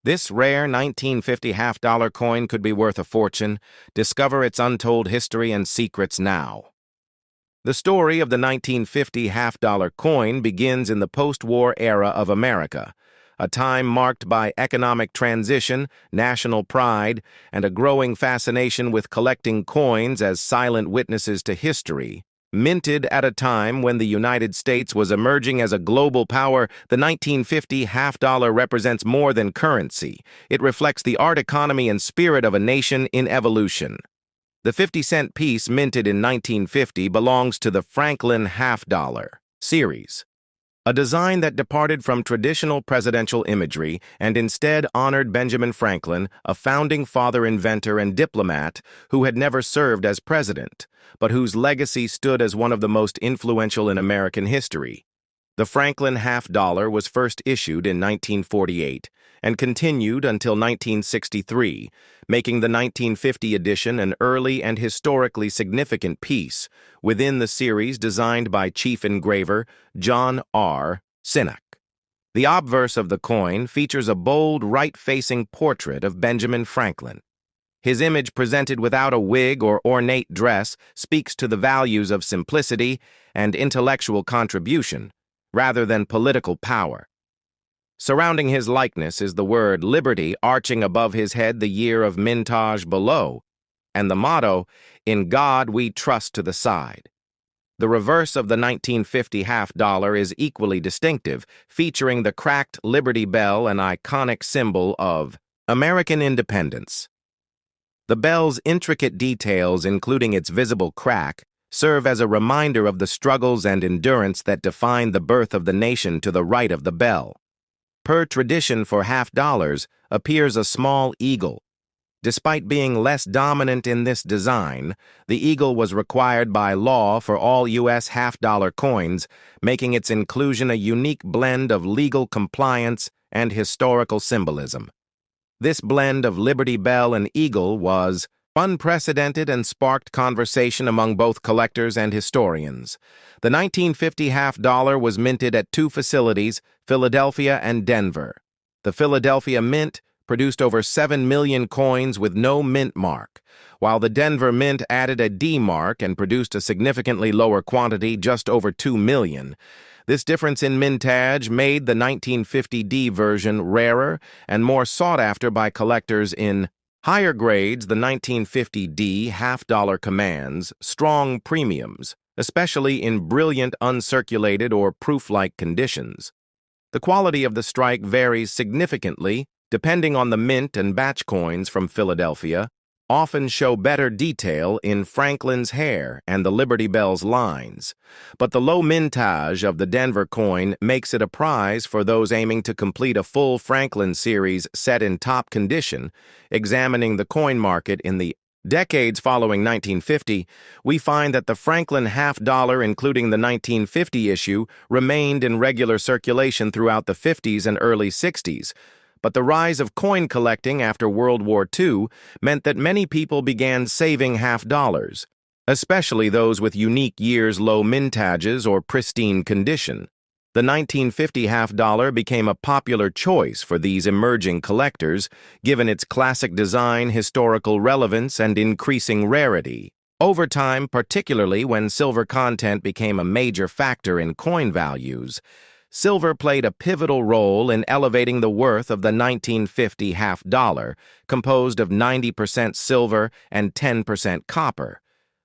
This rare 1950 half-dollar coin could be worth a fortune. Discover its untold history and secrets now. The story of the 1950 half-dollar coin begins in the post-war era of America, a time marked by economic transition, national pride, and a growing fascination with collecting coins as silent witnesses to history. Minted at a time when the United States was emerging as a global power, the 1950 half-dollar represents more than currency. It reflects the art economy and spirit of a nation in evolution. The 50-cent piece minted in 1950 belongs to the Franklin half-dollar series, a design that departed from traditional presidential imagery and instead honored Benjamin Franklin, a founding father inventor and diplomat who had never served as president, but whose legacy stood as one of the most influential in American history. The Franklin half-dollar was first issued in 1948 and continued until 1963, making the 1950 edition an early and historically significant piece within the series designed by chief engraver John R. Sinnock. The obverse of the coin features a bold, right-facing portrait of Benjamin Franklin. His image, presented without a wig or ornate dress, speaks to the values of simplicity and intellectual contribution, rather than political power. Surrounding his likeness is the word liberty arching above his head, the year of mintage below, and the motto, "In God We Trust," to the side. The reverse of the 1950 half-dollar is equally distinctive, featuring the cracked Liberty Bell, an iconic symbol of American independence. The bell's intricate details, including its visible crack, serve as a reminder of the struggles and endurance that defined the birth of the nation to the right of the bell. Per tradition for half-dollars appears a small eagle. Despite being less dominant in this design, the eagle was required by law for all U.S. half-dollar coins, making its inclusion a unique blend of legal compliance and historical symbolism. This blend of Liberty Bell and eagle was unprecedented and sparked conversation among both collectors and historians. The 1950 half-dollar was minted at two facilities, Philadelphia and Denver. The Philadelphia Mint produced over 7 million coins with no mint mark, while the Denver Mint added a D mark and produced a significantly lower quantity, just over 2 million. This difference in mintage made the 1950 D version rarer and more sought after by collectors. In higher grades, the 1950 D half-dollar commands strong premiums, especially in brilliant uncirculated or proof-like conditions. The quality of the strike varies significantly depending on the mint, and batch coins from Philadelphia often show better detail in Franklin's hair and the Liberty Bell's lines, but the low mintage of the Denver coin makes it a prize for those aiming to complete a full Franklin series set in top condition. Examining the coin market in the decades following 1950, we find that the Franklin half-dollar, including the 1950 issue, remained in regular circulation throughout the 50s and early 60s. But the rise of coin collecting after World War II meant that many people began saving half-dollars, especially those with unique years' low mintages or pristine condition. The 1950 half-dollar became a popular choice for these emerging collectors, given its classic design, historical relevance, and increasing rarity. Over time, particularly when silver content became a major factor in coin values, silver played a pivotal role in elevating the worth of the 1950 half-dollar, composed of 90% silver and 10% copper.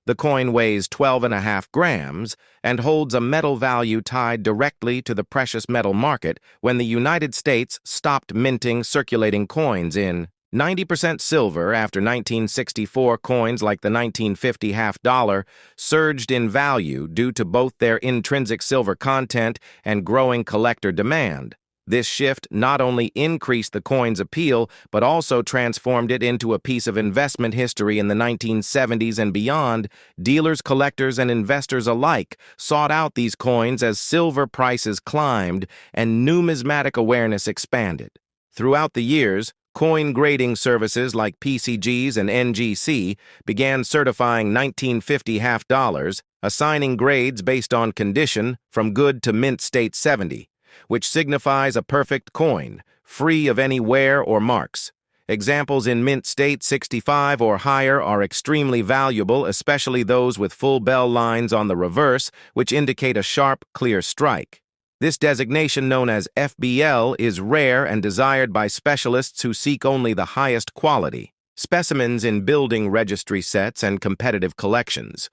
The coin weighs 12.5 grams and holds a metal value tied directly to the precious metal market when the United States stopped minting circulating coins in 90% silver after 1964. Coins like the 1950 half-dollar surged in value due to both their intrinsic silver content and growing collector demand. This shift not only increased the coin's appeal, but also transformed it into a piece of investment history. In the 1970s and beyond, dealers, collectors, and investors alike sought out these coins as silver prices climbed and numismatic awareness expanded. Throughout the years, coin grading services like PCGs and NGC began certifying 1950 half-dollars, assigning grades based on condition from good to mint state 70. which signifies a perfect coin, free of any wear or marks. Examples in mint state 65 or higher are extremely valuable, especially those with full bell lines on the reverse, which indicate a sharp, clear strike. This designation, known as FBL, is rare and desired by specialists who seek only the highest quality. Specimens in building registry sets and competitive collections.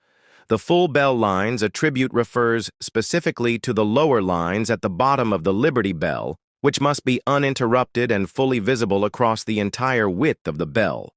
The full bell lines attribute refers specifically to the lower lines at the bottom of the Liberty Bell, which must be uninterrupted and fully visible across the entire width of the bell.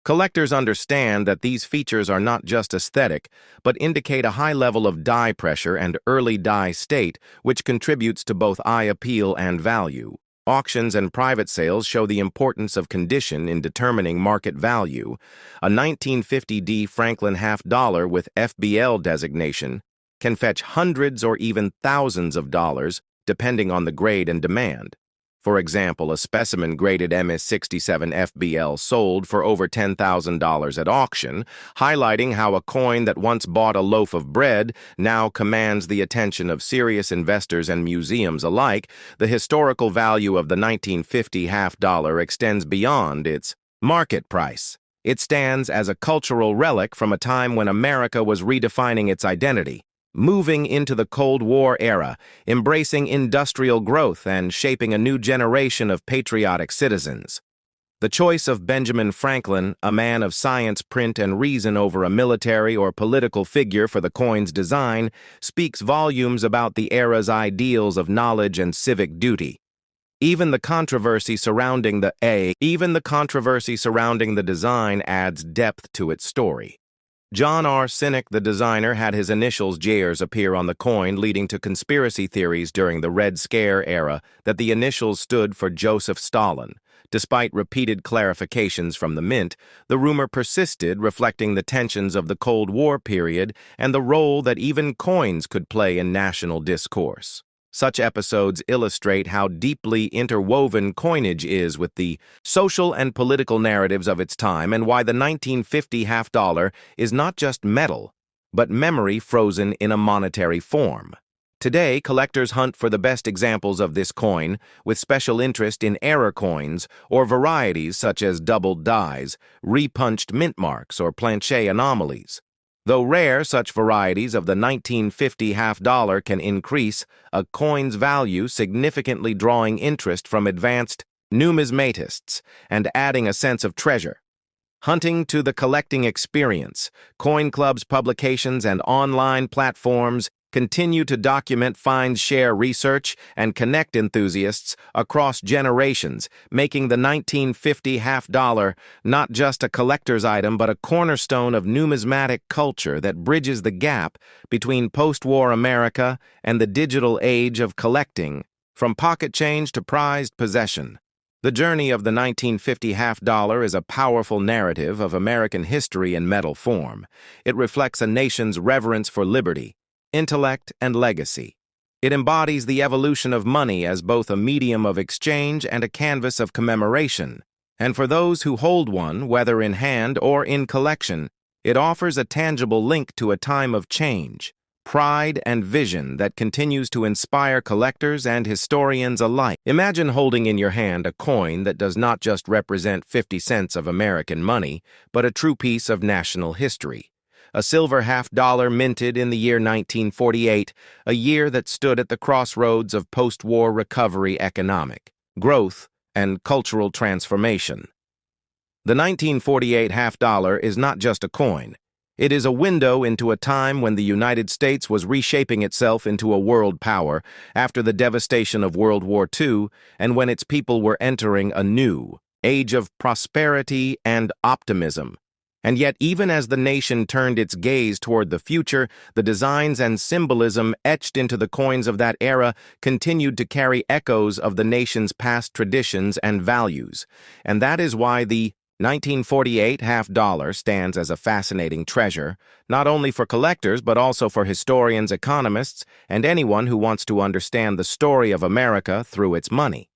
Collectors understand that these features are not just aesthetic, but indicate a high level of die pressure and early die state, which contributes to both eye appeal and value. Auctions and private sales show the importance of condition in determining market value. A 1950D Franklin half-dollar with FBL designation can fetch hundreds or even thousands of dollars, depending on the grade and demand. For example, a specimen graded MS67 FBL sold for over $10,000 at auction, highlighting how a coin that once bought a loaf of bread now commands the attention of serious investors and museums alike. The historical value of the 1950 half-dollar extends beyond its market price. It stands as a cultural relic from a time when America was redefining its identity, moving into the Cold War era, embracing industrial growth and shaping a new generation of patriotic citizens. The choice of Benjamin Franklin, a man of science, print, and reason over a military or political figure for the coin's design, speaks volumes about the era's ideals of knowledge and civic duty. Even the controversy surrounding the design adds depth to its story. John R. Sinek, the designer, had his initials JRs appear on the coin, leading to conspiracy theories during the Red Scare era that the initials stood for Joseph Stalin. Despite repeated clarifications from the mint, the rumor persisted, reflecting the tensions of the Cold War period and the role that even coins could play in national discourse. Such episodes illustrate how deeply interwoven coinage is with the social and political narratives of its time, and why the 1950 half-dollar is not just metal, but memory frozen in a monetary form. Today, collectors hunt for the best examples of this coin, with special interest in error coins or varieties such as doubled dies, repunched mint marks, or planche anomalies. Though rare, such varieties of the 1950 half-dollar can increase a coin's value, significantly drawing interest from advanced numismatists and adding a sense of treasure. Hunting to the collecting experience, coin clubs, publications, and online platforms continue to document find share research and connect enthusiasts across generations, making the 1950 half-dollar not just a collector's item but a cornerstone of numismatic culture that bridges the gap between post-war America and the digital age of collecting, from pocket change to prized possession. The journey of the 1950 half-dollar is a powerful narrative of American history in metal form. It reflects a nation's reverence for liberty, intellect, and legacy. It embodies the evolution of money as both a medium of exchange and a canvas of commemoration. And for those who hold one, whether in hand or in collection, it offers a tangible link to a time of change, pride, and vision that continues to inspire collectors and historians alike. Imagine holding in your hand a coin that does not just represent 50 cents of American money, but a true piece of national history. A silver half-dollar minted in the year 1948, a year that stood at the crossroads of post-war recovery, economic growth, and cultural transformation. The 1948 half-dollar is not just a coin. It is a window into a time when the United States was reshaping itself into a world power after the devastation of World War II, and when its people were entering a new age of prosperity and optimism. And yet, even as the nation turned its gaze toward the future, the designs and symbolism etched into the coins of that era continued to carry echoes of the nation's past traditions and values. And that is why the 1948 half-dollar stands as a fascinating treasure, not only for collectors but also for historians, economists, and anyone who wants to understand the story of America through its money.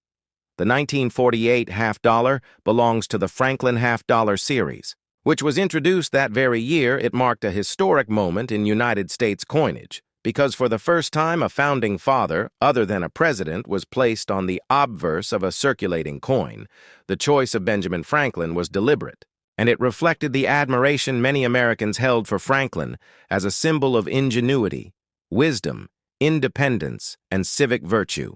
The 1948 half-dollar belongs to the Franklin half-dollar series, which was introduced that very year. It marked a historic moment in United States coinage. because for the first time a founding father, other than a president, was placed on the obverse of a circulating coin. The choice of Benjamin Franklin was deliberate, and it reflected the admiration many Americans held for Franklin as a symbol of ingenuity, wisdom, independence, and civic virtue.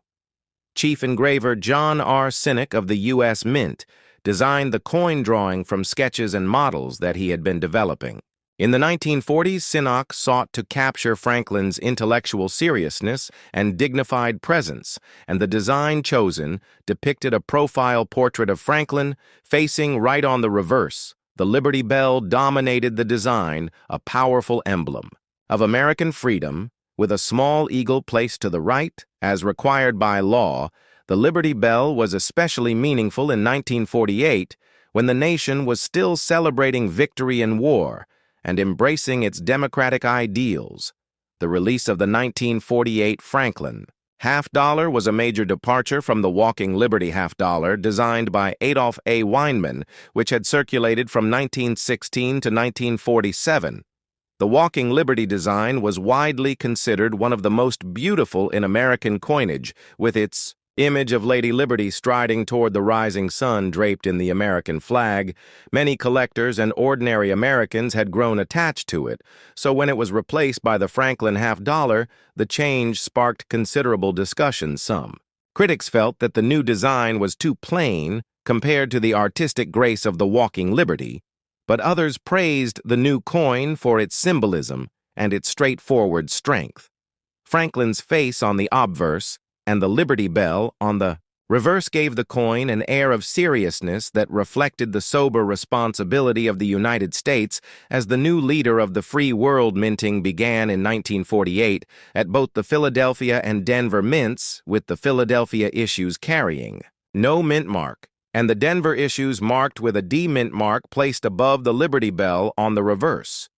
Chief engraver John R. Sinnock of the U.S. Mint designed the coin drawing from sketches and models that he had been developing. In the 1940s, Sinnock sought to capture Franklin's intellectual seriousness and dignified presence, and the design chosen depicted a profile portrait of Franklin facing right on the reverse. The Liberty Bell dominated the design, a powerful emblem of American freedom, with a small eagle placed to the right, as required by law. The Liberty Bell was especially meaningful in 1948, when the nation was still celebrating victory in war and embracing its democratic ideals. The release of the 1948 Franklin half-dollar was a major departure from the walking Liberty half-dollar designed by Adolph A. Weinman, which had circulated from 1916 to 1947. The walking Liberty design was widely considered one of the most beautiful in American coinage, with its image of Lady Liberty striding toward the rising sun draped in the American flag. Many collectors and ordinary Americans had grown attached to it, so when it was replaced by the Franklin half-dollar, the change sparked considerable discussion. Some critics felt that the new design was too plain compared to the artistic grace of the walking Liberty, but others praised the new coin for its symbolism and its straightforward strength. Franklin's face on the obverse and the Liberty Bell on the reverse gave the coin an air of seriousness that reflected the sober responsibility of the United States as the new leader of the free world. Minting began in 1948 at both the Philadelphia and Denver mints, with the Philadelphia issues carrying no mint mark, and the Denver issues marked with a D mint mark placed above the Liberty Bell on the reverse.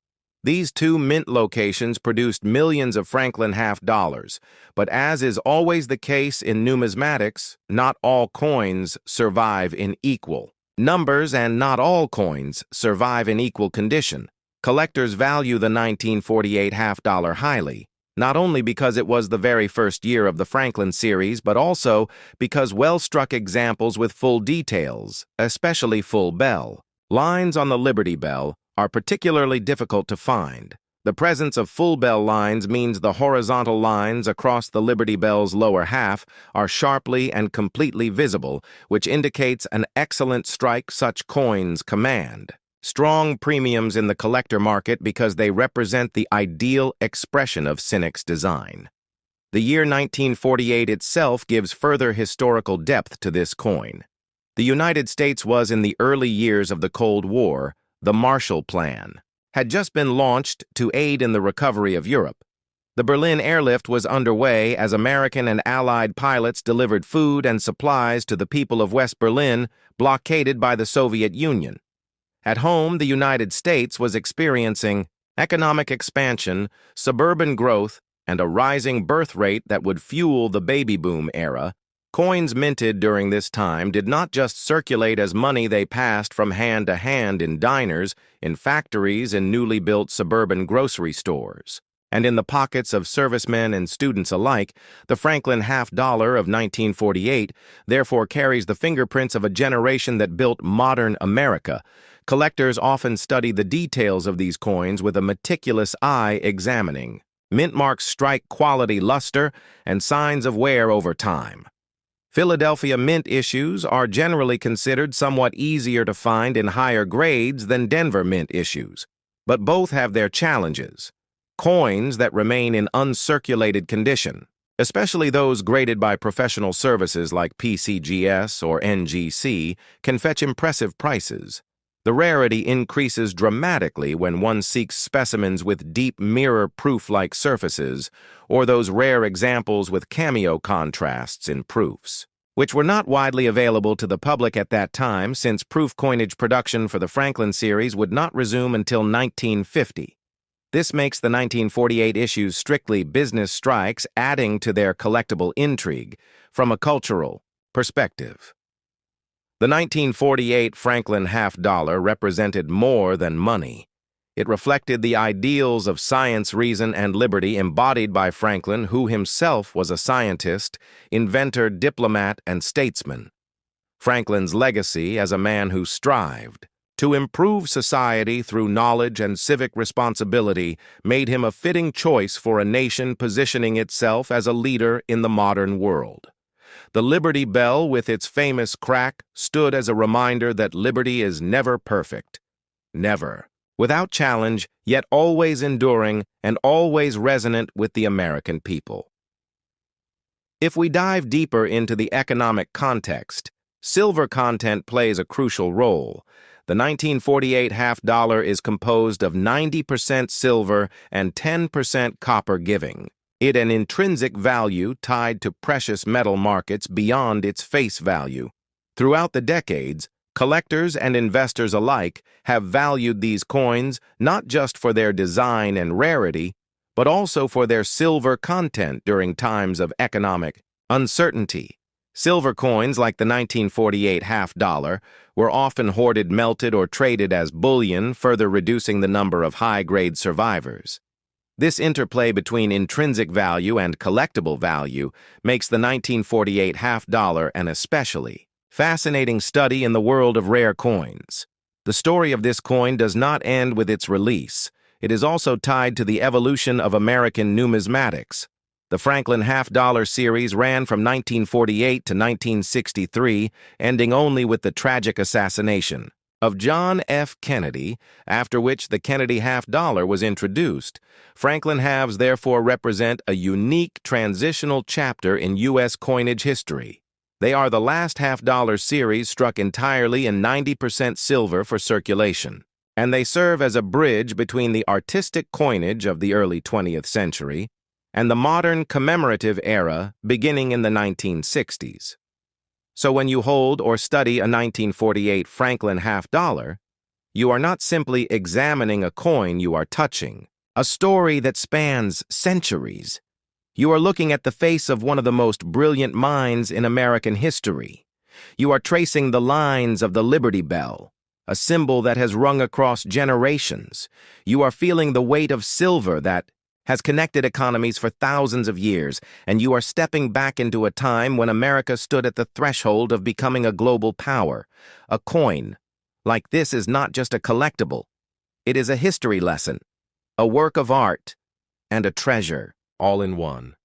These two mint locations produced millions of Franklin half-dollars, but as is always the case in numismatics, not all coins survive in equal numbers and not all coins survive in equal condition. Collectors value the 1948 half-dollar highly, not only because it was the very first year of the Franklin series, but also because well-struck examples with full details, especially full bell lines on the Liberty Bell, are particularly difficult to find. The presence of full bell lines means the horizontal lines across the Liberty Bell's lower half are sharply and completely visible, which indicates an excellent strike such coins command. Strong premiums in the collector market because they represent the ideal expression of Sinnock's design. The year 1948 itself gives further historical depth to this coin. The United States was in the early years of the Cold War. The Marshall Plan had just been launched to aid in the recovery of Europe. The Berlin airlift was underway as American and Allied pilots delivered food and supplies to the people of West Berlin, blockaded by the Soviet Union. At home, the United States was experiencing economic expansion, suburban growth, and a rising birth rate that would fuel the baby boom era. Coins minted during this time did not just circulate as money, they passed from hand to hand in diners, in factories, in newly built suburban grocery stores, and in the pockets of servicemen and students alike. The Franklin half-dollar of 1948 therefore carries the fingerprints of a generation that built modern America. Collectors often study the details of these coins with a meticulous eye, examining mint marks, strike, quality, luster, and signs of wear over time. Philadelphia mint issues are generally considered somewhat easier to find in higher grades than Denver mint issues, but both have their challenges. Coins that remain in uncirculated condition, especially those graded by professional services like PCGS or NGC, can fetch impressive prices. The rarity increases dramatically when one seeks specimens with deep mirror-proof-like surfaces, or those rare examples with cameo contrasts in proofs, which were not widely available to the public at that time, since proof coinage production for the Franklin series would not resume until 1950. This makes the 1948 issues strictly business strikes, adding to their collectible intrigue from a cultural perspective. The 1948 Franklin half-dollar represented more than money. It reflected the ideals of science, reason, and liberty embodied by Franklin, who himself was a scientist, inventor, diplomat, and statesman. Franklin's legacy as a man who strived to improve society through knowledge and civic responsibility made him a fitting choice for a nation positioning itself as a leader in the modern world. The Liberty Bell, with its famous crack, stood as a reminder that liberty is never perfect. Never. Without challenge, yet always enduring and always resonant with the American people. If we dive deeper into the economic context, silver content plays a crucial role. The 1948 half-dollar is composed of 90% silver and 10% copper, giving it an intrinsic value tied to precious metal markets beyond its face value. Throughout the decades, collectors and investors alike have valued these coins not just for their design and rarity, but also for their silver content during times of economic uncertainty. Silver coins, like the 1948 half-dollar, were often hoarded, melted, or traded as bullion, further reducing the number of high-grade survivors. This interplay between intrinsic value and collectible value makes the 1948 half-dollar an especially fascinating study in the world of rare coins. The story of this coin does not end with its release. It is also tied to the evolution of American numismatics. The Franklin half-dollar series ran from 1948 to 1963, ending only with the tragic assassination of John F. Kennedy, after which the Kennedy half-dollar was introduced. Franklin halves therefore represent a unique transitional chapter in U.S. coinage history. They are the last half-dollar series struck entirely in 90% silver for circulation, and they serve as a bridge between the artistic coinage of the early 20th century and the modern commemorative era beginning in the 1960s. So when you hold or study a 1948 Franklin half-dollar, you are not simply examining a coin, you are touching a story that spans centuries. You are looking at the face of one of the most brilliant minds in American history. You are tracing the lines of the Liberty Bell, a symbol that has rung across generations. You are feeling the weight of silver that has connected economies for thousands of years, and you are stepping back into a time when America stood at the threshold of becoming a global power. A coin like this is not just a collectible. It is a history lesson, a work of art, and a treasure, all in one.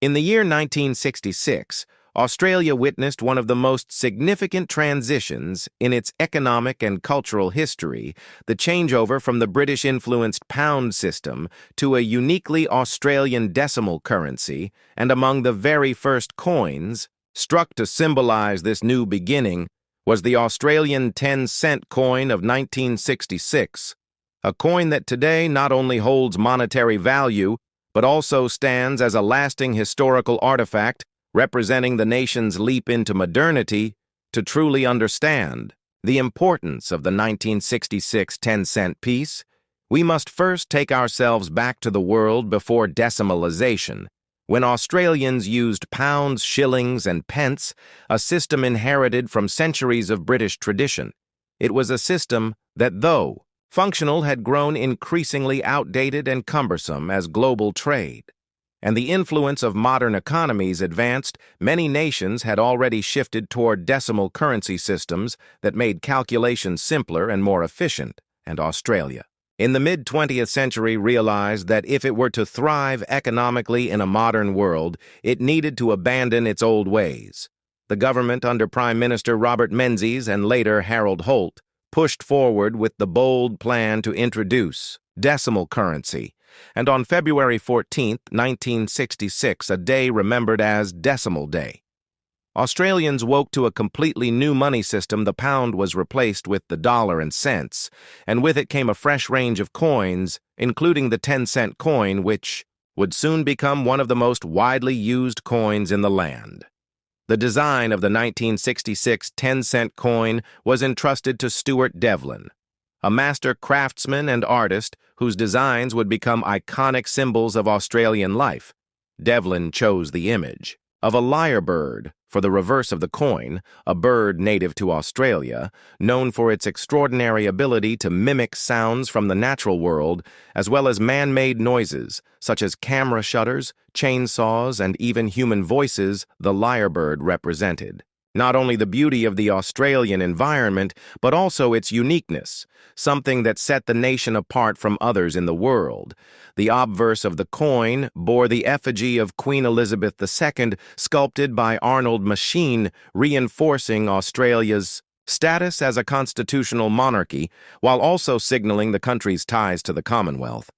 In the year 1966, Australia witnessed one of the most significant transitions in its economic and cultural history, the changeover from the British-influenced pound system to a uniquely Australian decimal currency, and among the very first coins struck to symbolize this new beginning was the Australian 10-cent coin of 1966, a coin that today not only holds monetary value, but also stands as a lasting historical artifact representing the nation's leap into modernity. To truly understand the importance of the 1966 10-cent piece, we must first take ourselves back to the world before decimalization, when Australians used pounds, shillings, and pence, a system inherited from centuries of British tradition. It was a system that, though functional, had grown increasingly outdated and cumbersome as global trade and the influence of modern economies advanced. Many nations had already shifted toward decimal currency systems that made calculations simpler and more efficient, and Australia, in the mid-20th century, realized that if it were to thrive economically in a modern world, it needed to abandon its old ways. The government under Prime Minister Robert Menzies and later Harold Holt pushed forward with the bold plan to introduce decimal currency, and on February 14, 1966, a day remembered as Decimal Day, Australians woke to a completely new money system. The pound was replaced with the dollar and cents, and with it came a fresh range of coins, including the 10-cent coin, which would soon become one of the most widely used coins in the land. The design of the 1966 10-cent coin was entrusted to Stuart Devlin, a master craftsman and artist whose designs would become iconic symbols of Australian life. Devlin chose the image of a lyrebird for the reverse of the coin, a bird native to Australia, known for its extraordinary ability to mimic sounds from the natural world, as well as man-made noises, such as camera shutters, chainsaws, and even human voices. The lyrebird represented not only the beauty of the Australian environment, but also its uniqueness, something that set the nation apart from others in the world. The obverse of the coin bore the effigy of Queen Elizabeth II, sculpted by Arnold Machine, reinforcing Australia's status as a constitutional monarchy, while also signaling the country's ties to the Commonwealth.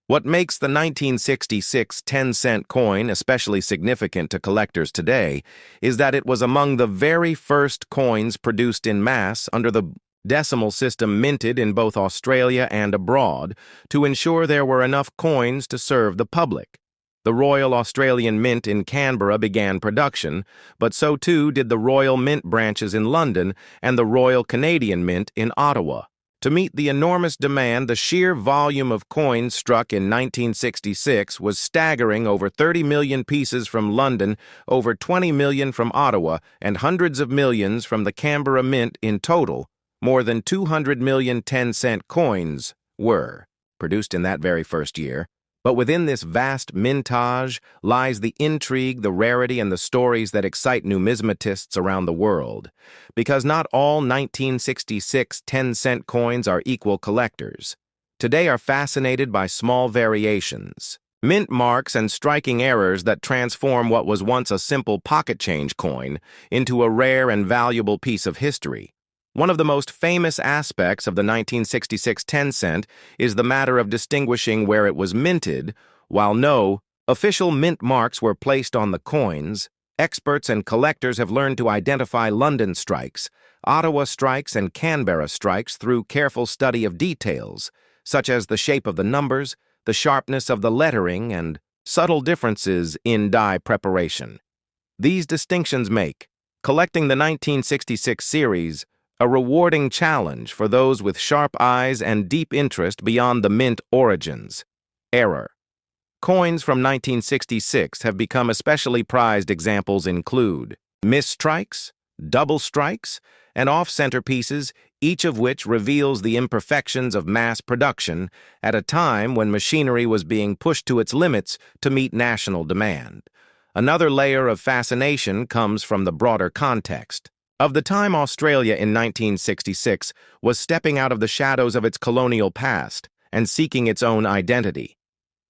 What makes the 1966 10-cent coin especially significant to collectors today is that it was among the very first coins produced in mass under the decimal system, minted in both Australia and abroad to ensure there were enough coins to serve the public. The Royal Australian Mint in Canberra began production, but so too did the Royal Mint branches in London and the Royal Canadian Mint in Ottawa. To meet the enormous demand, the sheer volume of coins struck in 1966 was staggering: over 30 million pieces from London, over 20 million from Ottawa, and hundreds of millions from the Canberra Mint. In total, more than 200 million 10-cent coins were produced in that very first year. But within this vast mintage lies the intrigue, the rarity, and the stories that excite numismatists around the world. Because not all 1966 10-cent coins are equal collectors. Today are fascinated by small variations, mint marks, and striking errors that transform what was once a simple pocket change coin into a rare and valuable piece of history. One of the most famous aspects of the 1966 10-cent is the matter of distinguishing where it was minted. While no official mint marks were placed on the coins, experts and collectors have learned to identify London strikes, Ottawa strikes, and Canberra strikes through careful study of details, such as the shape of the numbers, the sharpness of the lettering, and subtle differences in die preparation. These distinctions make collecting the 1966 series a rewarding challenge for those with sharp eyes and deep interest beyond the mint origins. Error. Coins from 1966 have become especially prized. Examples include misstrikes, double strikes, and off-center pieces, each of which reveals the imperfections of mass production at a time when machinery was being pushed to its limits to meet national demand. Another layer of fascination comes from the broader context. Of the time, Australia in 1966 was stepping out of the shadows of its colonial past and seeking its own identity.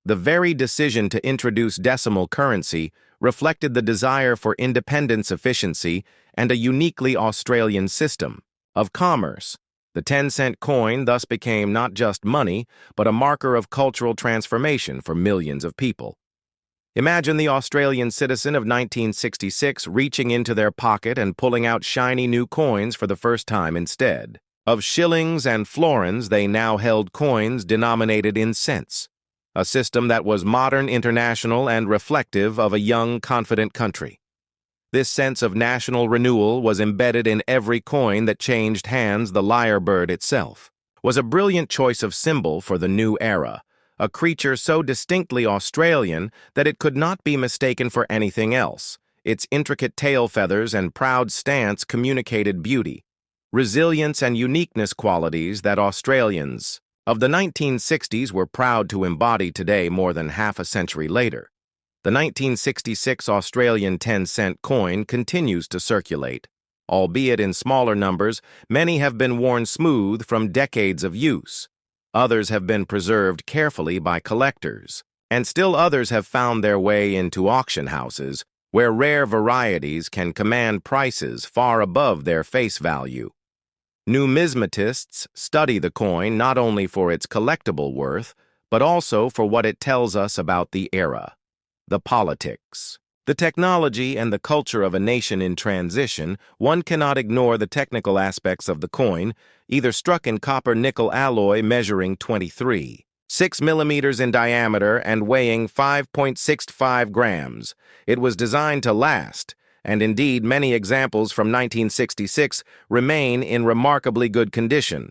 The very decision to introduce decimal currency reflected the desire for independence, efficiency, and a uniquely Australian system of commerce. The 10-cent coin thus became not just money, but a marker of cultural transformation for millions of people. Imagine the Australian citizen of 1966 reaching into their pocket and pulling out shiny new coins for the first time. Instead of shillings and florins, they now held coins denominated in cents, a system that was modern, international, and reflective of a young, confident country. This sense of national renewal was embedded in every coin that changed hands. The lyrebird itself was a brilliant choice of symbol for the new era, a creature so distinctly Australian that it could not be mistaken for anything else. Its intricate tail feathers and proud stance communicated beauty, resilience, and uniqueness, qualities that Australians of the 1960s were proud to embody today, more than half a century later. The 1966 Australian 10-cent coin continues to circulate. Albeit in smaller numbers, many have been worn smooth from decades of use. Others have been preserved carefully by collectors, and still others have found their way into auction houses, where rare varieties can command prices far above their face value. Numismatists study the coin not only for its collectible worth, but also for what it tells us about the era, the politics, the technology, and the culture of a nation in transition. One cannot ignore the technical aspects of the coin, either struck in copper-nickel alloy measuring 23.6 millimeters in diameter and weighing 5.65 grams. It was designed to last, and indeed many examples from 1966 remain in remarkably good condition.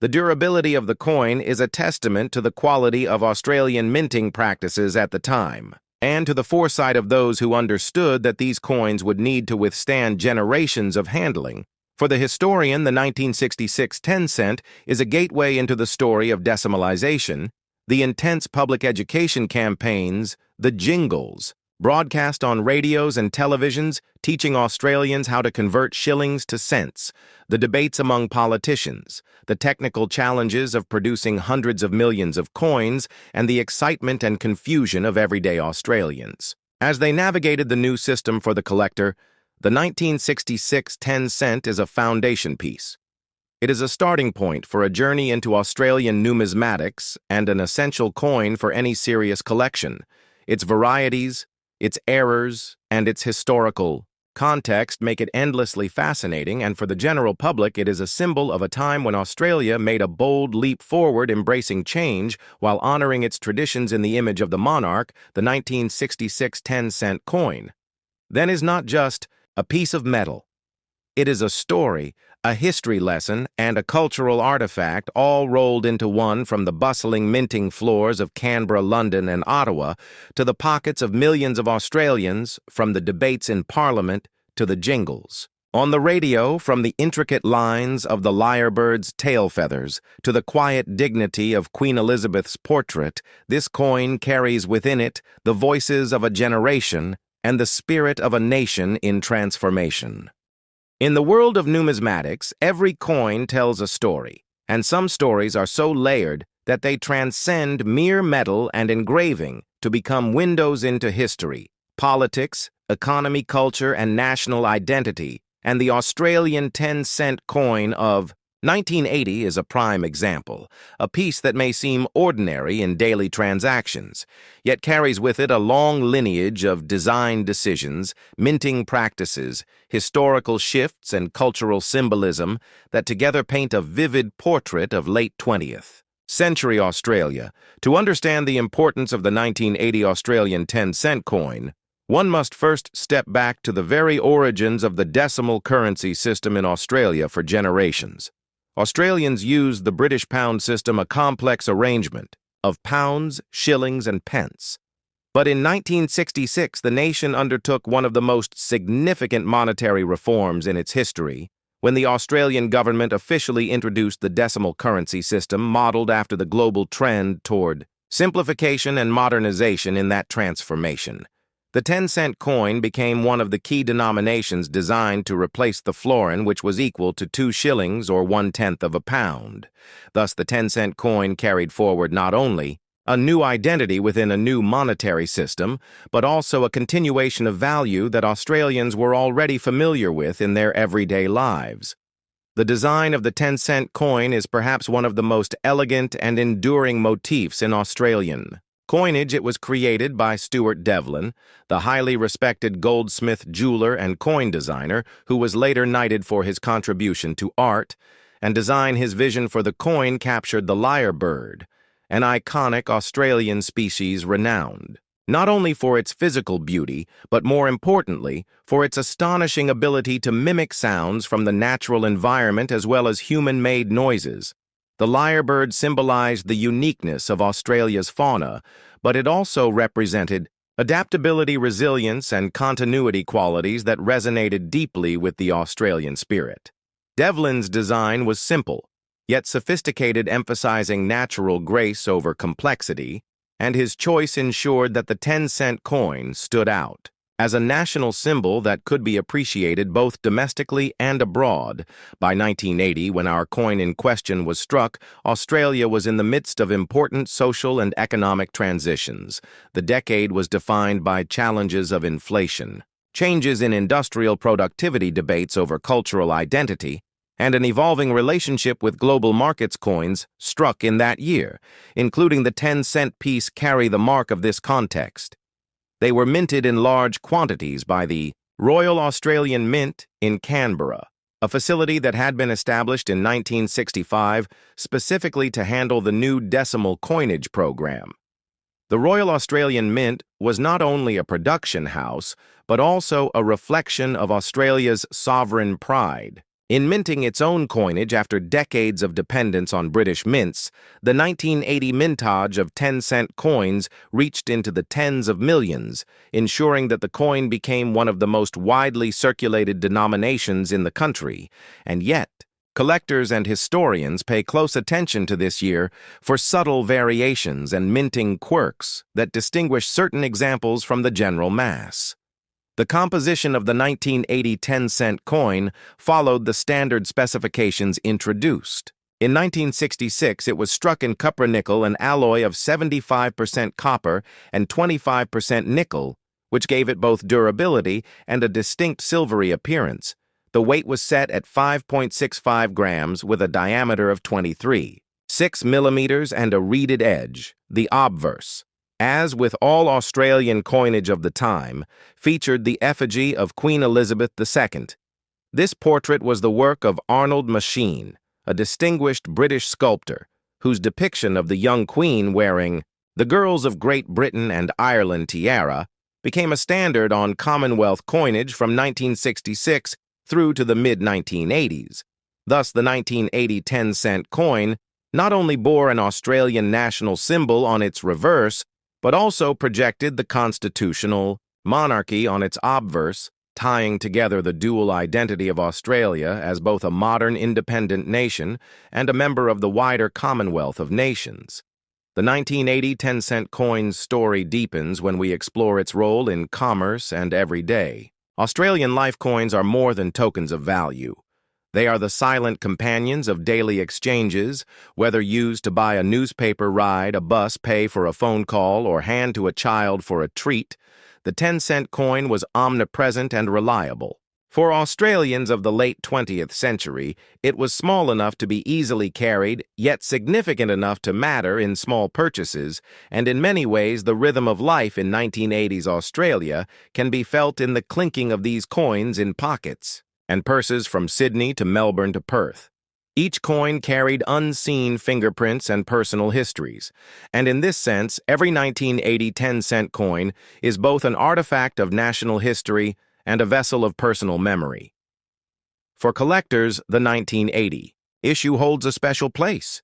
The durability of the coin is a testament to the quality of Australian minting practices at the time. and to the foresight of those who understood that these coins would need to withstand generations of handling. For the historian, the 1966 10-cent is a gateway into the story of decimalization, the intense public education campaigns, the jingles, broadcast on radios and televisions, teaching Australians how to convert shillings to cents, the debates among politicians, the technical challenges of producing hundreds of millions of coins, and the excitement and confusion of everyday Australians. As they navigated the new system for the collector, the 1966 10-cent is a foundation piece. It is a starting point for a journey into Australian numismatics and an essential coin for any serious collection. Its varieties, its errors, and its historical context make it endlessly fascinating, and for the general public it is a symbol of a time when Australia made a bold leap forward, embracing change while honoring its traditions in the image of the monarch. The 1966 10-cent coin then is not just a piece of metal. It is a story, a history lesson, and a cultural artifact, all rolled into one, from the bustling minting floors of Canberra, London, and Ottawa to the pockets of millions of Australians, from the debates in Parliament to the jingles. On the radio, from the intricate lines of the lyrebird's tail feathers to the quiet dignity of Queen Elizabeth's portrait, this coin carries within it the voices of a generation and the spirit of a nation in transformation. In the world of numismatics, every coin tells a story, and some stories are so layered that they transcend mere metal and engraving to become windows into history, politics, economy, culture, and national identity. And the Australian 10-cent coin of 1980 is a prime example, a piece that may seem ordinary in daily transactions, yet carries with it a long lineage of design decisions, minting practices, historical shifts, and cultural symbolism that together paint a vivid portrait of late 20th century Australia. To understand the importance of the 1980 Australian 10-cent coin, one must first step back to the very origins of the decimal currency system in Australia for generations. Australians used the British pound system, a complex arrangement of pounds, shillings, and pence. But in 1966, the nation undertook one of the most significant monetary reforms in its history, when the Australian government officially introduced the decimal currency system, modeled after the global trend toward simplification and modernization. In that transformation, the 10-cent coin became one of the key denominations designed to replace the florin, which was equal to 2 shillings or 1/10 of a pound. Thus, the 10-cent coin carried forward not only a new identity within a new monetary system, but also a continuation of value that Australians were already familiar with in their everyday lives. The design of the 10-cent coin is perhaps one of the most elegant and enduring motifs in Australian coinage. It was created by Stuart Devlin, the highly respected goldsmith, jeweler, and coin designer who was later knighted for his contribution to art and design. His vision for the coin captured the lyrebird, an iconic Australian species renowned not only for its physical beauty, but more importantly, for its astonishing ability to mimic sounds from the natural environment as well as human-made noises. The lyrebird symbolized the uniqueness of Australia's fauna, but it also represented adaptability, resilience, and continuity, qualities that resonated deeply with the Australian spirit. Devlin's design was simple, yet sophisticated, emphasizing natural grace over complexity, and his choice ensured that the 10-cent coin stood out as a national symbol that could be appreciated both domestically and abroad. By 1980, when our coin in question was struck, Australia was in the midst of important social and economic transitions. The decade was defined by challenges of inflation, changes in industrial productivity, debates over cultural identity, and an evolving relationship with global markets. Coins struck in that year, including the 10-cent piece, carry the mark of this context. They were minted in large quantities by the Royal Australian Mint in Canberra, a facility that had been established in 1965 specifically to handle the new decimal coinage program. The Royal Australian Mint was not only a production house, but also a reflection of Australia's sovereign pride. In minting its own coinage after decades of dependence on British mints, the 1980 mintage of 10-cent coins reached into the tens of millions, ensuring that the coin became one of the most widely circulated denominations in the country. And yet, collectors and historians pay close attention to this year for subtle variations and minting quirks that distinguish certain examples from the general mass. The composition of the 1980 10-cent coin followed the standard specifications introduced. In 1966, it was struck in cupronickel, an alloy of 75% copper and 25% nickel, which gave it both durability and a distinct silvery appearance. The weight was set at 5.65 grams with a diameter of 23.6 millimeters and a reeded edge, the obverse. As with all Australian coinage of the time, featured the effigy of Queen Elizabeth II. This portrait was the work of Arnold Machin, a distinguished British sculptor, whose depiction of the young queen wearing the Girls of Great Britain and Ireland tiara became a standard on Commonwealth coinage from 1966 through to the mid-1980s. Thus, the 1980 10-cent coin not only bore an Australian national symbol on its reverse, but also projected the constitutional monarchy on its obverse, tying together the dual identity of Australia as both a modern independent nation and a member of the wider Commonwealth of Nations. The 1980 10-cent coin's story deepens when we explore its role in commerce and everyday. Australian life coins are more than tokens of value. They are the silent companions of daily exchanges, whether used to buy a newspaper ride, a bus pay for a phone call, or hand to a child for a treat. The 10-cent coin was omnipresent and reliable. For Australians of the late 20th century, it was small enough to be easily carried, yet significant enough to matter in small purchases, and in many ways the rhythm of life in 1980s Australia can be felt in the clinking of these coins in pockets and purses from Sydney to Melbourne to Perth. Each coin carried unseen fingerprints and personal histories, and in this sense, every 1980 10-cent coin is both an artifact of national history and a vessel of personal memory. For collectors, the 1980 issue holds a special place,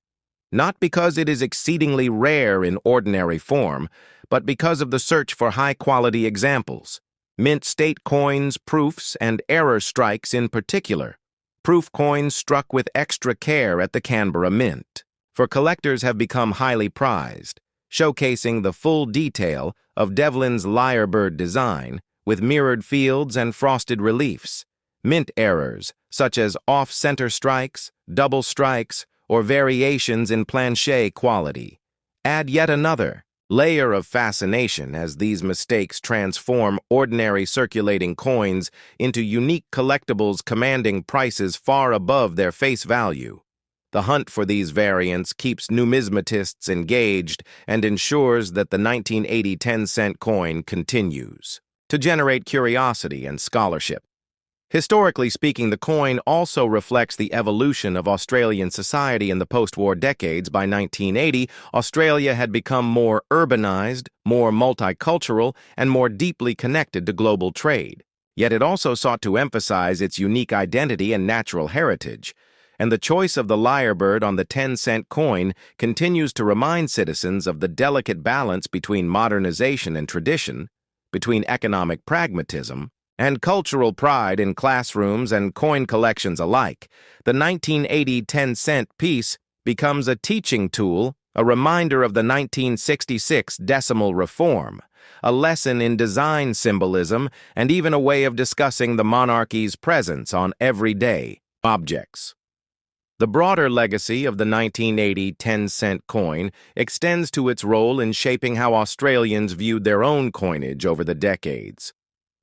not because it is exceedingly rare in ordinary form, but because of the search for high-quality examples. Mint state coins, proofs, and error strikes in particular. Proof coins struck with extra care at the Canberra Mint. For collectors have become highly prized, showcasing the full detail of Devlin's lyrebird design with mirrored fields and frosted reliefs. Mint errors, such as off-center strikes, double strikes, or variations in planche quality, add yet another layer of fascination as these mistakes transform ordinary circulating coins into unique collectibles commanding prices far above their face value. The hunt for these variants keeps numismatists engaged and ensures that the 1980 10-cent coin continues to generate curiosity and scholarship. Historically speaking, the coin also reflects the evolution of Australian society in the post-war decades. By 1980, Australia had become more urbanized, more multicultural, and more deeply connected to global trade. Yet it also sought to emphasize its unique identity and natural heritage. And the choice of the lyrebird on the 10-cent coin continues to remind citizens of the delicate balance between modernization and tradition, between economic pragmatism and cultural pride in classrooms and coin collections alike. The 1980 10-cent piece becomes a teaching tool, a reminder of the 1966 decimal reform, a lesson in design symbolism, and even a way of discussing the monarchy's presence on everyday objects. The broader legacy of the 1980 10-cent coin extends to its role in shaping how Australians viewed their own coinage over the decades.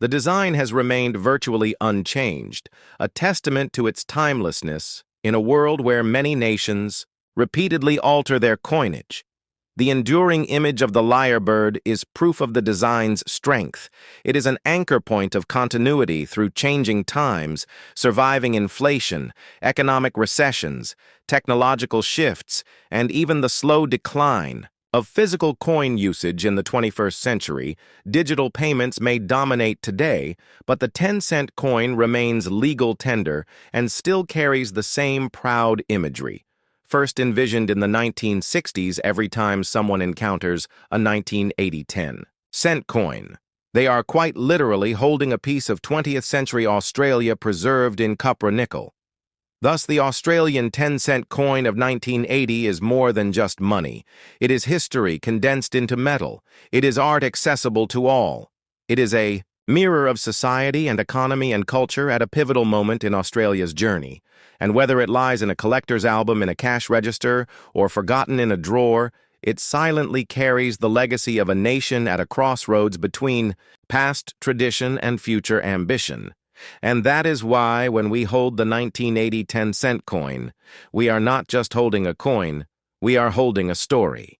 The design has remained virtually unchanged, a testament to its timelessness in a world where many nations repeatedly alter their coinage. The enduring image of the lyrebird is proof of the design's strength. It is an anchor point of continuity through changing times, surviving inflation, economic recessions, technological shifts, and even the slow decline Of physical coin usage in the 21st century, digital payments may dominate today, but the 10-cent coin remains legal tender and still carries the same proud imagery. First envisioned in the 1960s every time someone encounters a 1980 10-cent coin. They are quite literally holding a piece of 20th century Australia preserved in copper nickel. Thus, the Australian 10-cent coin of 1980 is more than just money. It is history condensed into metal. It is art accessible to all. It is a mirror of society and economy and culture at a pivotal moment in Australia's journey. And whether it lies in a collector's album in a cash register or forgotten in a drawer, it silently carries the legacy of a nation at a crossroads between past tradition and future ambition. And that is why, when we hold the 1980 10-cent coin, we are not just holding a coin, we are holding a story.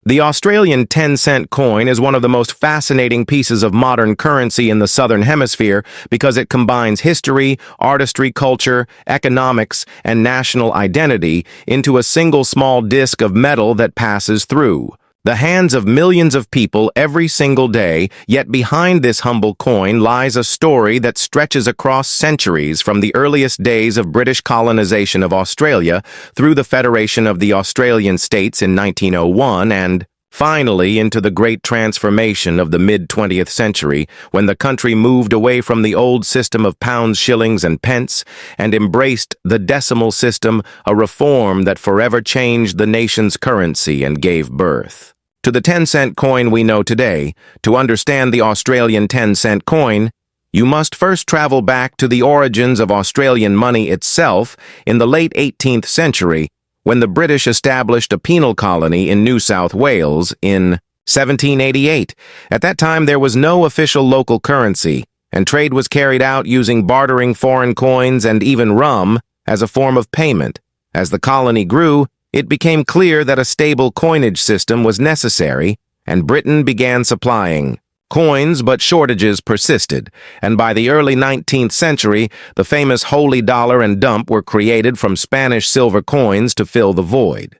The Australian 10-cent coin is one of the most fascinating pieces of modern currency in the Southern Hemisphere because it combines history, artistry, culture, economics, and national identity into a single small disc of metal that passes through the hands of millions of people every single day, yet behind this humble coin lies a story that stretches across centuries from the earliest days of British colonization of Australia through the Federation of the Australian States in 1901 and, finally, into the great transformation of the mid-20th century when the country moved away from the old system of pounds, shillings, and pence and embraced the decimal system, a reform that forever changed the nation's currency and gave birth to the 10-cent coin we know today. To understand the Australian 10-cent coin, you must first travel back to the origins of Australian money itself in the late 18th century, when the British established a penal colony in New South Wales in 1788. At that time, there was no official local currency, and trade was carried out using bartering foreign coins and even rum as a form of payment. As the colony grew, it became clear that a stable coinage system was necessary, and Britain began supplying coins, but shortages persisted, and by the early 19th century, the famous holy dollar and dump were created from Spanish silver coins to fill the void.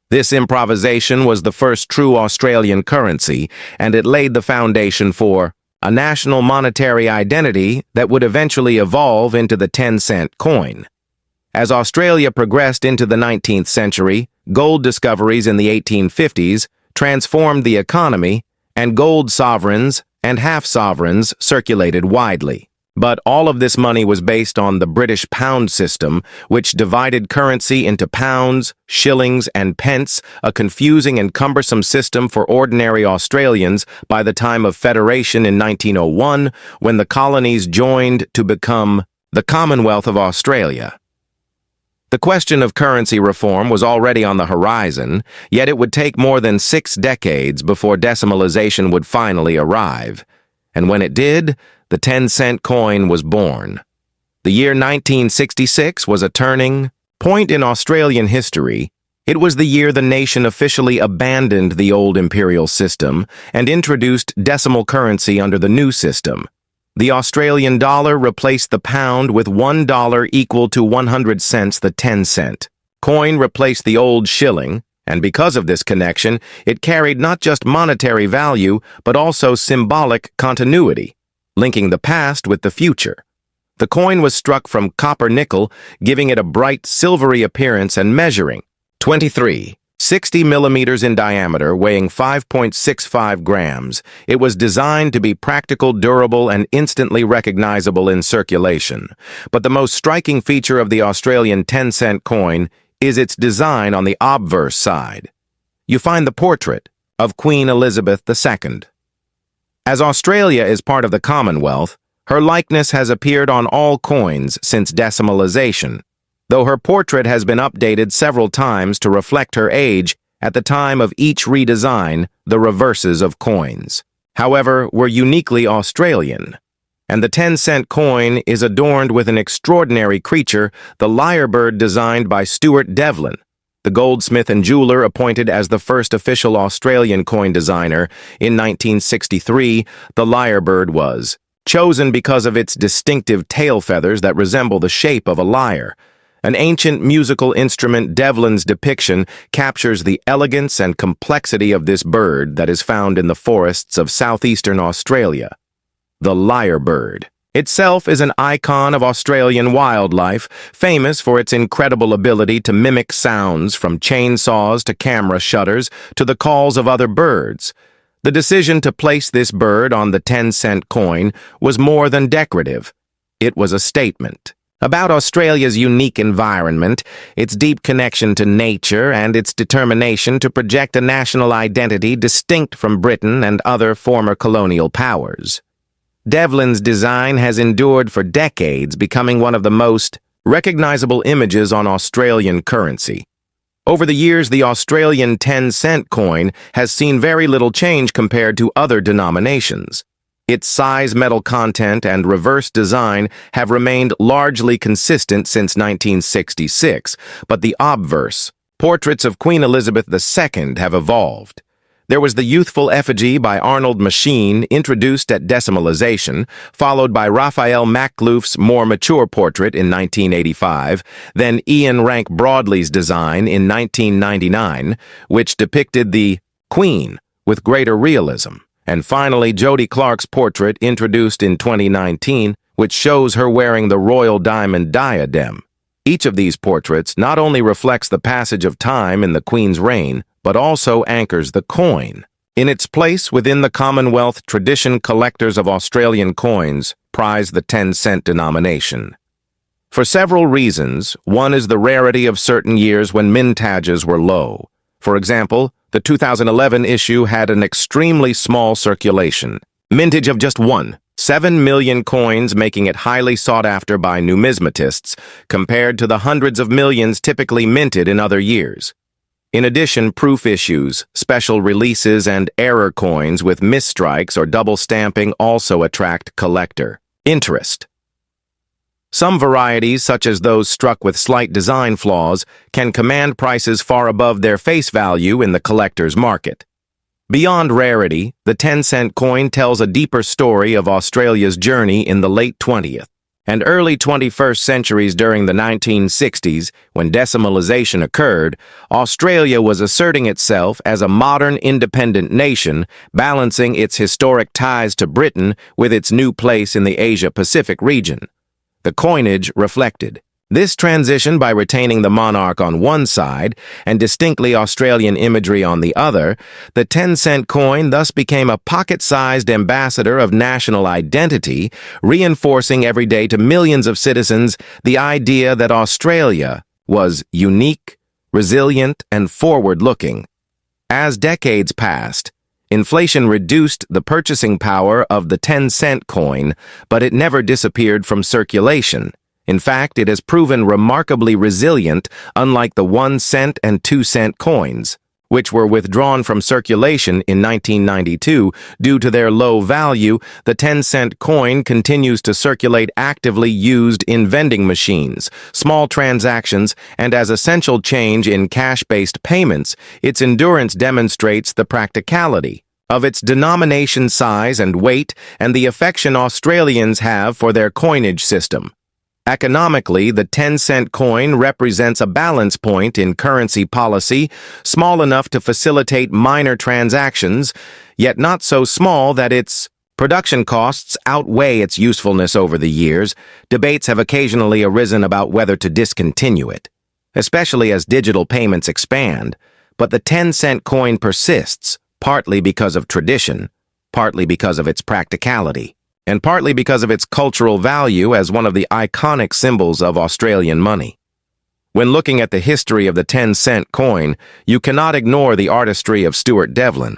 This improvisation was the first true Australian currency, and it laid the foundation for a national monetary identity that would eventually evolve into the 10-cent coin. As Australia progressed into the 19th century, gold discoveries in the 1850s transformed the economy, and gold sovereigns and half-sovereigns circulated widely. But all of this money was based on the British pound system, which divided currency into pounds, shillings, and pence, a confusing and cumbersome system for ordinary Australians by the time of Federation in 1901, when the colonies joined to become the Commonwealth of Australia. The question of currency reform was already on the horizon, yet it would take more than 6 decades before decimalization would finally arrive. And when it did, the 10-cent coin was born. The year 1966 was a turning point in Australian history. It was the year the nation officially abandoned the old imperial system and introduced decimal currency under the new system. The Australian dollar replaced the pound with $1 equal to 100 cents. The 10-cent coin replaced the old shilling, and because of this connection, it carried not just monetary value, but also symbolic continuity, linking the past with the future. The coin was struck from copper nickel, giving it a bright silvery appearance and measuring 60 millimeters in diameter, weighing 5.65 grams. It was designed to be practical, durable, and instantly recognizable in circulation. But the most striking feature of the Australian 10-cent coin is its design on the obverse side. You find the portrait of Queen Elizabeth II. As Australia is part of the Commonwealth, her likeness has appeared on all coins since decimalization, though her portrait has been updated several times to reflect her age at the time of each redesign. The reverses of coins, however, were uniquely Australian, and the 10-cent coin is adorned with an extraordinary creature, the lyrebird designed by Stuart Devlin, the goldsmith and jeweler appointed as the first official Australian coin designer. In 1963, the lyrebird was chosen because of its distinctive tail feathers that resemble the shape of a lyre. An ancient musical instrument, Devlin's depiction captures the elegance and complexity of this bird that is found in the forests of southeastern Australia. The lyrebird itself is an icon of Australian wildlife, famous for its incredible ability to mimic sounds from chainsaws to camera shutters to the calls of other birds. The decision to place this bird on the 10-cent coin was more than decorative. It was a statement about Australia's unique environment, its deep connection to nature, and its determination to project a national identity distinct from Britain and other former colonial powers. Devlin's design has endured for decades, becoming one of the most recognizable images on Australian currency. Over the years, the Australian 10-cent coin has seen very little change compared to other denominations. Its size, metal content, and reverse design have remained largely consistent since 1966, but the obverse, portraits of Queen Elizabeth II, have evolved. There was the youthful effigy by Arnold Machin, introduced at decimalization, followed by Raphael Maklouf's more mature portrait in 1985, then Ian Rank Broadley's design in 1999, which depicted the Queen with greater realism, and finally Jody Clark's portrait introduced in 2019, which shows her wearing the royal diamond diadem. Each of these portraits not only reflects the passage of time in the Queen's reign, but also anchors the coin. In its place within the Commonwealth tradition, collectors of Australian coins prize the 10-cent denomination. For several reasons, one is the rarity of certain years when mintages were low. For example, the 2011 issue had an extremely small circulation, mintage of just 7 million coins, making it highly sought after by numismatists compared to the hundreds of millions typically minted in other years. In addition, proof issues, special releases, and error coins with misstrikes or double stamping also attract collector interest. Some varieties, such as those struck with slight design flaws, can command prices far above their face value in the collector's market. Beyond rarity, the 10-cent coin tells a deeper story of Australia's journey in the late 20th and early 21st centuries. During the 1960s, when decimalization occurred, Australia was asserting itself as a modern independent nation, balancing its historic ties to Britain with its new place in the Asia-Pacific region. The coinage reflected this transition by retaining the monarch on one side and distinctly Australian imagery on the other. The 10-cent coin thus became a pocket-sized ambassador of national identity, reinforcing every day to millions of citizens the idea that Australia was unique, resilient, and forward-looking. As decades passed, inflation reduced the purchasing power of the 10-cent coin, but it never disappeared from circulation. In fact, it has proven remarkably resilient, unlike the 1-cent and 2-cent coins, which were withdrawn from circulation in 1992 due to their low value. The 10-cent coin continues to circulate, actively used in vending machines, small transactions, and as essential change in cash-based payments. Its endurance demonstrates the practicality of its denomination size and weight and the affection Australians have for their coinage system. Economically, the 10-cent coin represents a balance point in currency policy, small enough to facilitate minor transactions, yet not so small that its production costs outweigh its usefulness. Over the years, debates have occasionally arisen about whether to discontinue it, especially as digital payments expand, but the 10-cent coin persists, partly because of tradition, partly because of its practicality, and partly because of its cultural value as one of the iconic symbols of Australian money. When looking at the history of the 10-cent coin, you cannot ignore the artistry of Stuart Devlin.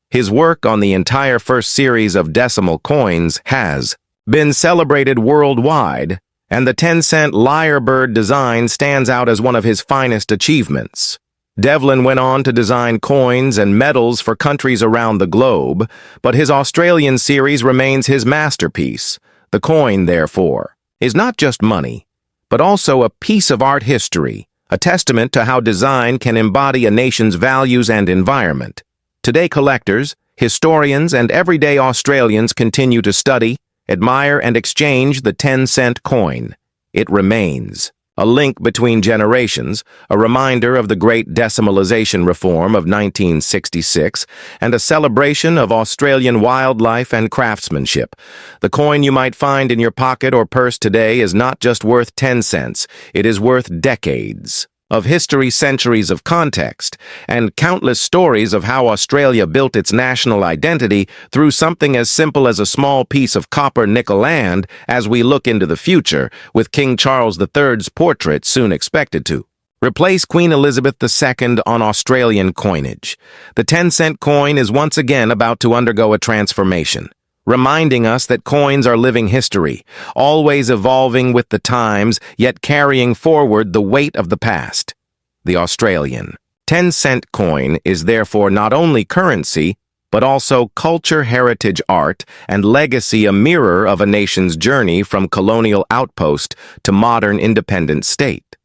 His work on the entire first series of decimal coins has been celebrated worldwide, and the 10-cent lyrebird design stands out as one of his finest achievements. Devlin went on to design coins and medals for countries around the globe, but his Australian series remains his masterpiece. The coin, therefore, is not just money, but also a piece of art history, a testament to how design can embody a nation's values and environment. Today, collectors, historians, and everyday Australians continue to study, admire, and exchange the 10-cent coin. It remains a link between generations, a reminder of the Great Decimalization Reform of 1966, and a celebration of Australian wildlife and craftsmanship. The coin you might find in your pocket or purse today is not just worth 10 cents, it is worth decades of history, centuries of context, and countless stories of how Australia built its national identity through something as simple as a small piece of copper nickel. And as we look into the future, with King Charles III's portrait soon expected to replace Queen Elizabeth II on Australian coinage, the 10-cent coin is once again about to undergo a transformation, reminding us that coins are living history, always evolving with the times, yet carrying forward the weight of the past. The Australian 10-cent coin is therefore not only currency, but also culture, heritage, art, and legacy, a mirror of a nation's journey from colonial outpost to modern independent state.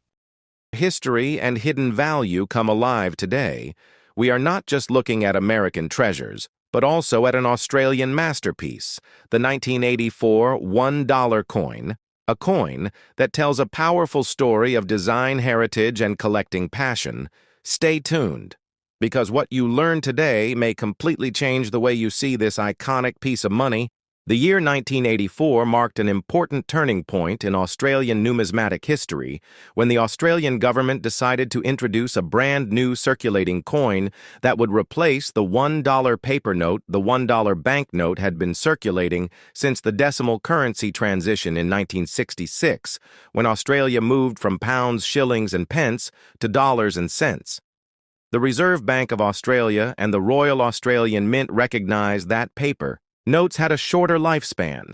History and hidden value come alive today. We are not just looking at American treasures, but also at an Australian masterpiece, the 1984 $1 coin, a coin that tells a powerful story of design, heritage, and collecting passion. Stay tuned, because what you learn today may completely change the way you see this iconic piece of money. The year 1984 marked an important turning point in Australian numismatic history when the Australian government decided to introduce a brand new circulating coin that would replace the $1 paper note. The $1 banknote had been circulating since the decimal currency transition in 1966, when Australia moved from pounds, shillings, and pence to dollars and cents. The Reserve Bank of Australia and the Royal Australian Mint recognized that paper notes had a shorter lifespan.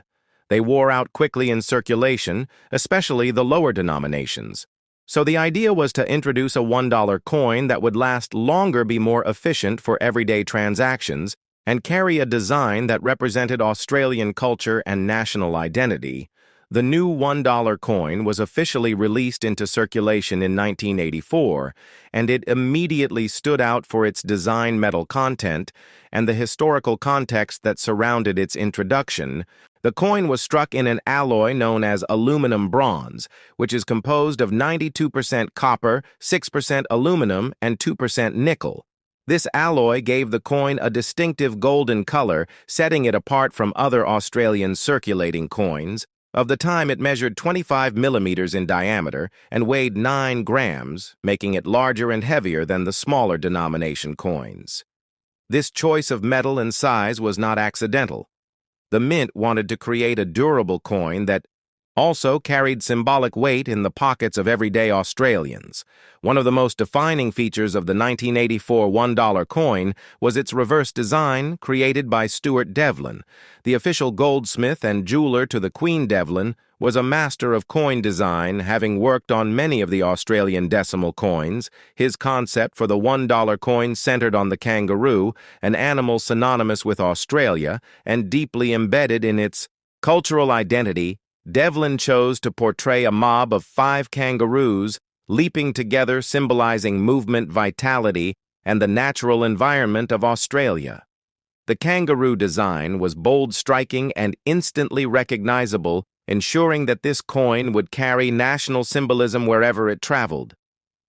They wore out quickly in circulation, especially the lower denominations. So the idea was to introduce a $1 coin that would last longer, be more efficient for everyday transactions, and carry a design that represented Australian culture and national identity. The new $1 coin was officially released into circulation in 1984, and it immediately stood out for its design metal content and the historical context that surrounded its introduction. The coin was struck in an alloy known as aluminum bronze, which is composed of 92% copper, 6% aluminum, and 2% nickel. This alloy gave the coin a distinctive golden color, setting it apart from other Australian circulating coins. Of the time, it measured 25 millimeters in diameter and weighed 9 grams, making it larger and heavier than the smaller denomination coins. This choice of metal and size was not accidental. The Mint wanted to create a durable coin that also carried symbolic weight in the pockets of everyday Australians. One of the most defining features of the 1984 $1 coin was its reverse design, created by Stuart Devlin. The official goldsmith and jeweler to the Queen. Devlin was a master of coin design, having worked on many of the Australian decimal coins. His concept for the $1 coin centered on the kangaroo, an animal synonymous with Australia and deeply embedded in its cultural identity. Devlin chose to portray a mob of 5 kangaroos leaping together, symbolizing movement, vitality, and the natural environment of Australia. The kangaroo design was bold, striking, and instantly recognizable, ensuring that this coin would carry national symbolism wherever it traveled.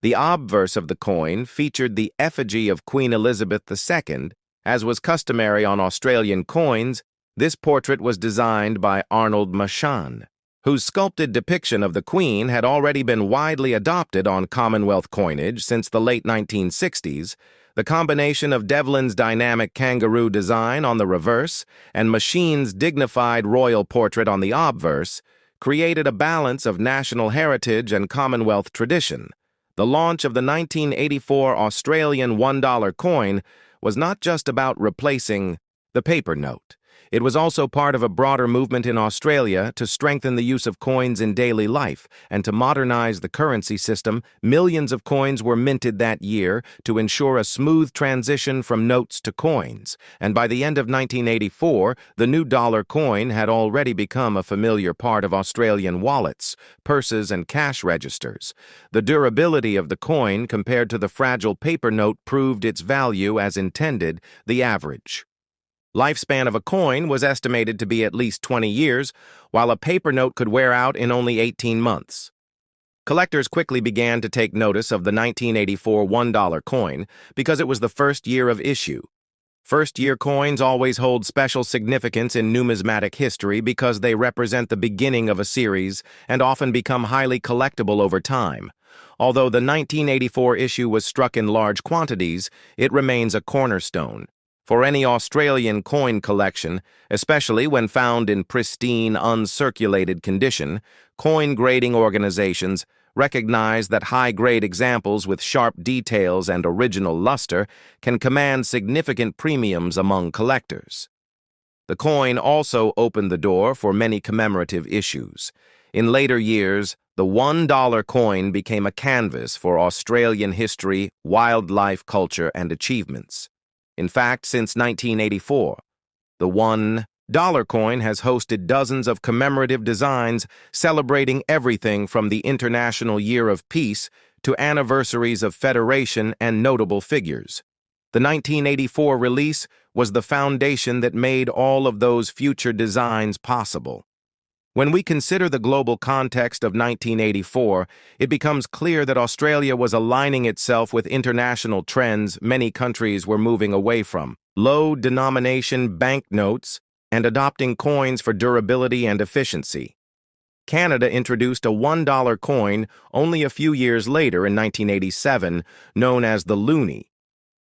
The obverse of the coin featured the effigy of Queen Elizabeth II. As was customary on Australian coins, this portrait was designed by Arnold Marchand, whose sculpted depiction of the Queen had already been widely adopted on Commonwealth coinage since the late 1960s. The combination of Devlin's dynamic kangaroo design on the reverse and Marchand's dignified royal portrait on the obverse created a balance of national heritage and Commonwealth tradition. The launch of the 1984 Australian $1 coin was not just about replacing the paper note. It was also part of a broader movement in Australia to strengthen the use of coins in daily life and to modernize the currency system. Millions of coins were minted that year to ensure a smooth transition from notes to coins, and by the end of 1984, the new dollar coin had already become a familiar part of Australian wallets, purses, and cash registers. The durability of the coin compared to the fragile paper note proved its value as intended. The average lifespan of a coin was estimated to be at least 20 years, while a paper note could wear out in only 18 months. Collectors quickly began to take notice of the 1984 $1 coin because it was the first year of issue. First-year coins always hold special significance in numismatic history because they represent the beginning of a series and often become highly collectible over time. Although the 1984 issue was struck in large quantities, it remains a cornerstone for any Australian coin collection, especially when found in pristine, uncirculated condition. Coin grading organizations recognize that high-grade examples with sharp details and original luster can command significant premiums among collectors. The coin also opened the door for many commemorative issues. In later years, the $1 coin became a canvas for Australian history, wildlife culture, and achievements. In fact, since 1984, the $1 coin has hosted dozens of commemorative designs celebrating everything from the International Year of Peace to anniversaries of Federation and notable figures. The 1984 release was the foundation that made all of those future designs possible. When we consider the global context of 1984, it becomes clear that Australia was aligning itself with international trends many countries were moving away from: low-denomination banknotes and adopting coins for durability and efficiency. Canada introduced a $1 coin only a few years later in 1987, known as the loonie.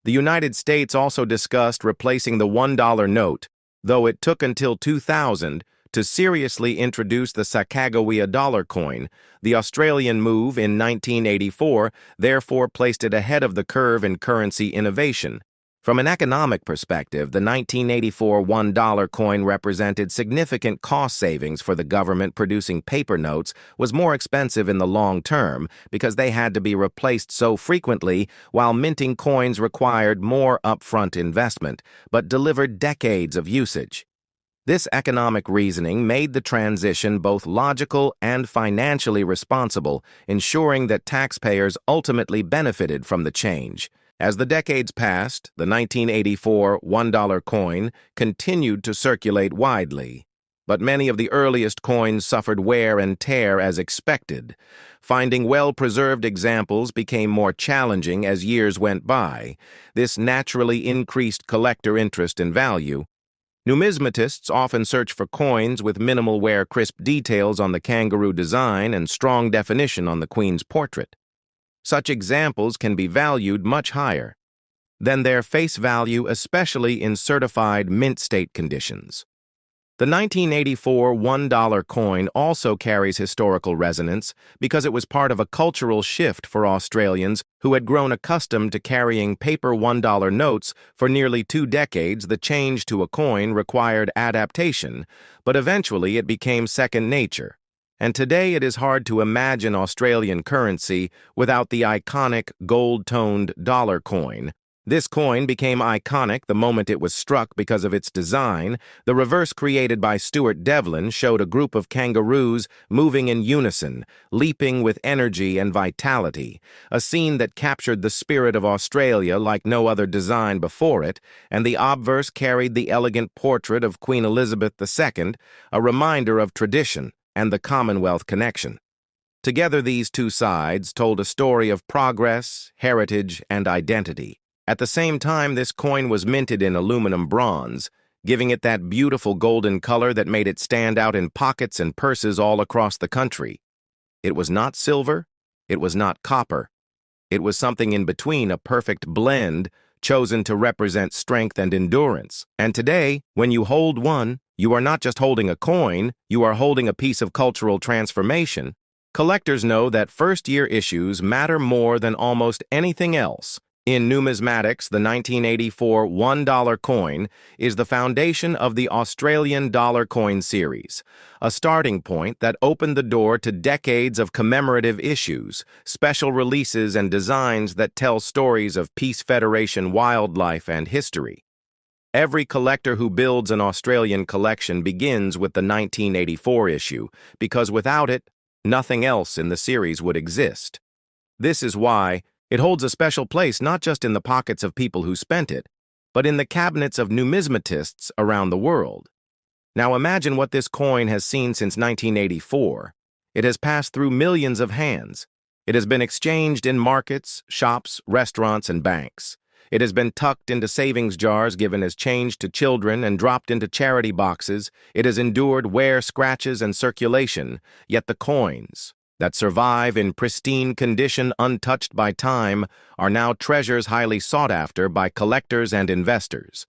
The United States also discussed replacing the $1 note, though it took until 2000 to seriously introduce the Sacagawea dollar coin. The Australian move in 1984 therefore placed it ahead of the curve in currency innovation. From an economic perspective, the 1984 $1 coin represented significant cost savings for the government. Producing paper notes was more expensive in the long term because they had to be replaced so frequently, while minting coins required more upfront investment, but delivered decades of usage. This economic reasoning made the transition both logical and financially responsible, ensuring that taxpayers ultimately benefited from the change. As the decades passed, the 1984 $1 coin continued to circulate widely, but many of the earliest coins suffered wear and tear as expected. Finding well-preserved examples became more challenging as years went by. This naturally increased collector interest and value. Numismatists often search for coins with minimal wear, crisp details on the kangaroo design, and strong definition on the Queen's portrait. Such examples can be valued much higher than their face value, especially in certified mint state conditions. The 1984 $1 coin also carries historical resonance because it was part of a cultural shift for Australians who had grown accustomed to carrying paper $1 notes for nearly 2 decades. The change to a coin required adaptation, but eventually it became second nature. And today it is hard to imagine Australian currency without the iconic gold-toned dollar coin. This coin became iconic the moment it was struck because of its design. The reverse, created by Stuart Devlin, showed a group of kangaroos moving in unison, leaping with energy and vitality, a scene that captured the spirit of Australia like no other design before it, and the obverse carried the elegant portrait of Queen Elizabeth II, a reminder of tradition and the Commonwealth connection. Together, these two sides told a story of progress, heritage, and identity. At the same time, this coin was minted in aluminum bronze, giving it that beautiful golden color that made it stand out in pockets and purses all across the country. It was not silver, it was not copper. It was something in between, a perfect blend, chosen to represent strength and endurance. And today, when you hold one, you are not just holding a coin, you are holding a piece of cultural transformation. Collectors know that first-year issues matter more than almost anything else. In numismatics, the 1984 $1 coin is the foundation of the Australian dollar coin series, a starting point that opened the door to decades of commemorative issues, special releases, and designs that tell stories of Peace, Federation, wildlife, and history. Every collector who builds an Australian collection begins with the 1984 issue, because without it, nothing else in the series would exist. This is why it holds a special place not just in the pockets of people who spent it, but in the cabinets of numismatists around the world. Now imagine what this coin has seen since 1984. It has passed through millions of hands, It has been exchanged in markets, shops, restaurants, and banks. It has been tucked into savings jars given as change to children and dropped into charity boxes. It has endured wear, scratches, and circulation, yet the coins that survive in pristine condition untouched by time are now treasures highly sought after by collectors and investors.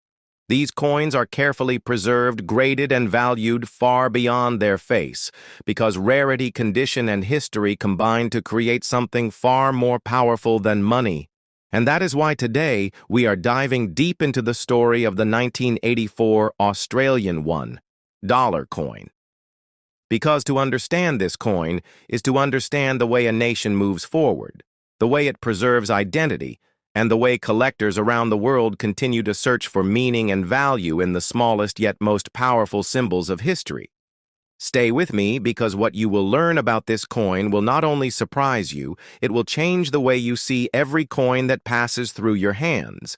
These coins are carefully preserved, graded, and valued far beyond their face, because rarity, condition, and history combine to create something far more powerful than money. And that is why today we are diving deep into the story of the 1984 Australian $1 coin. Because to understand this coin is to understand the way a nation moves forward, the way it preserves identity, and the way collectors around the world continue to search for meaning and value in the smallest yet most powerful symbols of history. Stay with me, because what you will learn about this coin will not only surprise you, it will change the way you see every coin that passes through your hands.